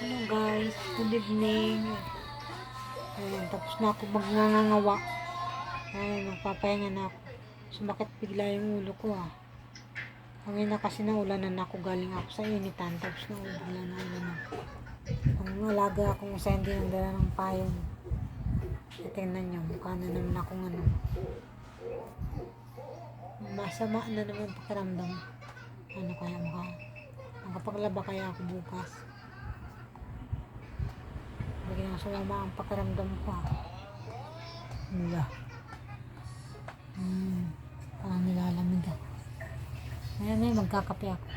Hello guys, good evening. Ayan, tapos na ako magngangawa. Ayan, magpapahinga na ako. Sumakit bigla yung ulo ko Hangin na kasi naulanan ako, galing ako sa initan. Tapos bigla na ulan ako. Ang alaga akong isa hindi nang dala ng payong. Tingnan nyo, mukha na naman akong masama na naman pakiramdam. Ano kaya mukha? Makapaglaba kaya ako bukas. Biglang sumama ang pakiramdam ko Wala. Parang nilalamig Ayan magkakape ako.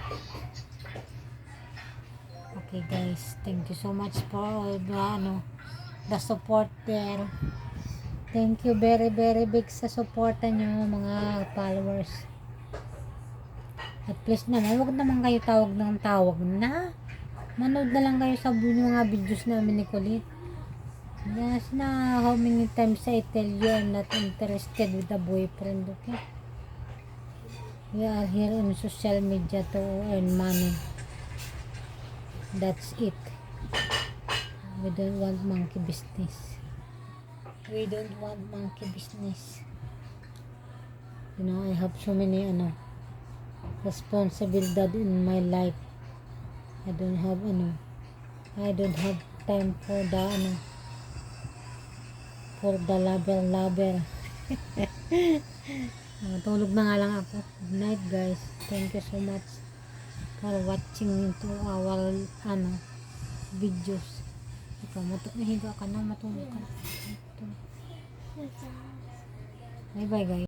Okay guys, thank you so much for all the support there. Thank you very very big sa suporta nyo mga followers. At please naman, huwag naman kayo tawag na. Manood na lang kayo sa mga videos namin ni Kulit. Yes na, how many times I tell you I'm not interested with a boyfriend, okay? We are here on social media to earn money. That's it. We don't want monkey business. We don't want monkey business. You know, I have so many responsibility in my life. I don't have time for the lover. Tulog na nga lang ako. Good night guys. Thank you so much for watching to our videos. Ikaw, nahiga ka na, matulog ka. Bye bye guys.